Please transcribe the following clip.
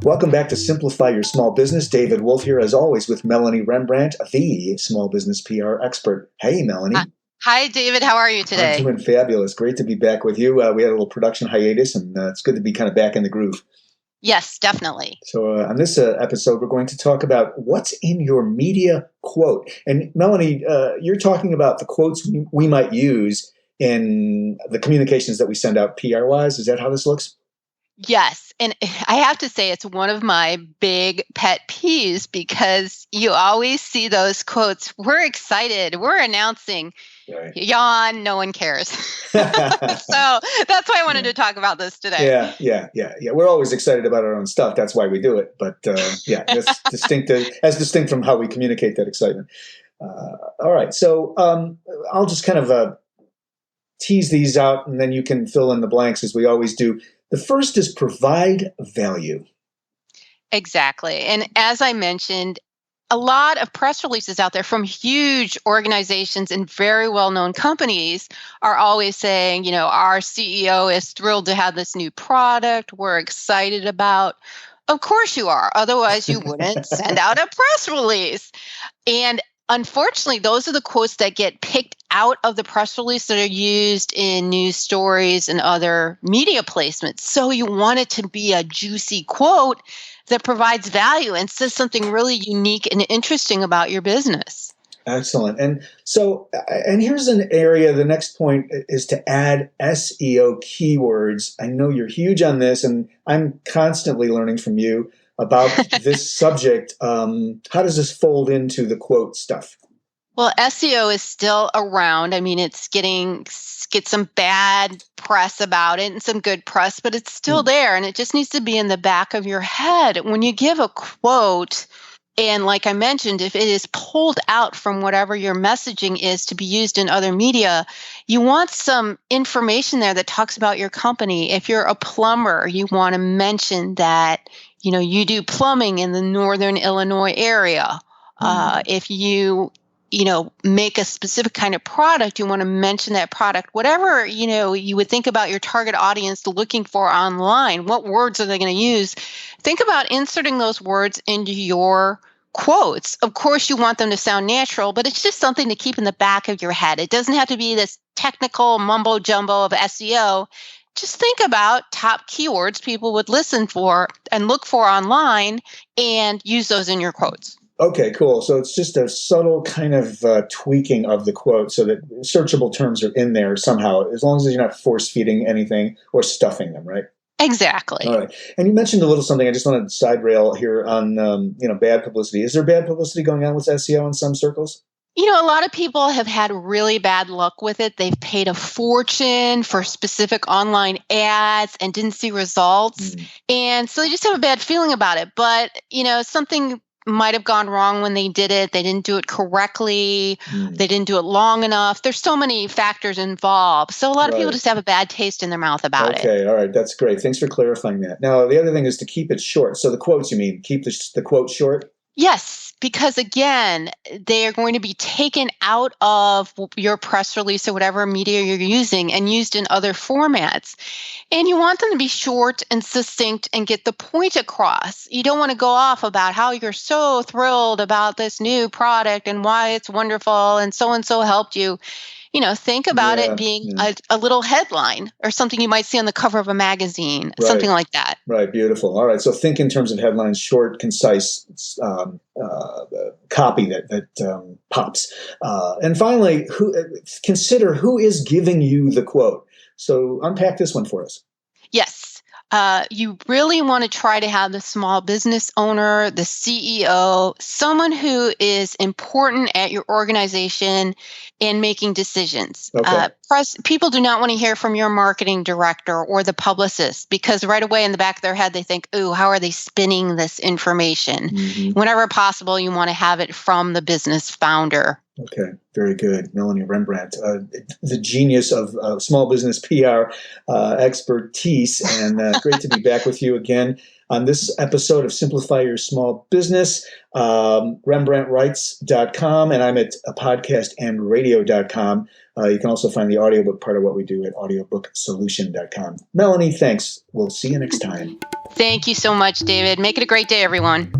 Welcome back to Simplify Your Small Business. David Wolf here, as always, with Melanie Rembrandt, the small business PR expert. Hey, Melanie. Hi, David. How are you I'm today? doing fabulous. Great to be back with you. We had a little production hiatus, and it's good to be kind of back in the groove. Yes, definitely. So on this episode, we're going to talk about what's in your media quote. And Melanie, you're talking about the quotes we might use in the communications that we send out PR-wise. Is that how this looks? Yes. And I have to say, it's one of my big pet peeves because you always see those quotes. We're excited. We're announcing. Right. Yawn, no one cares. So that's why I wanted to talk about this today. Yeah. We're always excited about our own stuff. That's why we do it. But that's distinct from how we communicate that excitement. All right. So I'll just kind of tease these out, and then you can fill in the blanks as we always do. The first is provide value. Exactly. And as I mentioned, a lot of press releases out there from huge organizations and very well-known companies are always saying, our CEO is thrilled to have this new product we're excited about. Of course you are. Otherwise, you wouldn't send out a press release. And unfortunately, those are the quotes that get picked out of the press release that are used in news stories and other media placements. So you want it to be a juicy quote that provides value and says something really unique and interesting about your business. Excellent. And here's an area, the next point is to add SEO keywords. I know you're huge on this, and I'm constantly learning from you about this subject. How does this fold into the quote stuff? Well, SEO is still around. I mean, it's get some bad press about it and some good press, but it's still there, and it just needs to be in the back of your head. When you give a quote, and like I mentioned, if it is pulled out from whatever your messaging is to be used in other media, you want some information there that talks about your company. If you're a plumber, you want to mention that, you do plumbing in the Northern Illinois area. If you make a specific kind of product, you want to mention that product. Whatever, you would think about your target audience looking for online, what words are they going to use? Think about inserting those words into your quotes. Of course, you want them to sound natural, but it's just something to keep in the back of your head. It doesn't have to be this technical mumbo jumbo of SEO. Just think about top keywords people would listen for and look for online and use those in your quotes. Okay, cool. So it's just a subtle kind of tweaking of the quote so that searchable terms are in there somehow, as long as you're not force feeding anything or stuffing them, right? Exactly. All right. And you mentioned a little something. I just want to side rail here on, bad publicity. Is there bad publicity going on with SEO in some circles? A lot of people have had really bad luck with it. They've paid a fortune for specific online ads and didn't see results. And so they just have a bad feeling about it. But, something might have gone wrong when they did it. They didn't do it correctly. They didn't do it long enough. There's so many factors involved. So a lot of people just have a bad taste in their mouth about it. Okay, all right. That's great. Thanks for clarifying that. Now, the other thing is to keep it short. So the quotes, you mean, keep the quote short? Yes, because again, they are going to be taken out of your press release or whatever media you're using and used in other formats. And you want them to be short and succinct and get the point across. You don't want to go off about how you're so thrilled about this new product and why it's wonderful and so helped you. Think about it being a little headline or something you might see on the cover of a magazine, something like that. Right. Beautiful. All right. So think in terms of headlines, short, concise copy that pops. And finally, consider who is giving you the quote. So unpack this one for us. Yes. You really want to try to have the small business owner, the CEO, someone who is important at your organization in making decisions. Okay. People do not want to hear from your marketing director or the publicist because right away in the back of their head, they think, ooh, how are they spinning this information? Whenever possible, you want to have it from the business founder Okay, very good. Melanie Rembrandt, the genius of small business PR expertise, and great to be back with you again on this episode of Simplify Your Small Business. RembrandtWrites.com, and I'm at podcastandradio.com. You can also find the audiobook part of what we do at audiobooksolution.com. Melanie, thanks. We'll see you next time. Thank you so much, David. Make it a great day, everyone.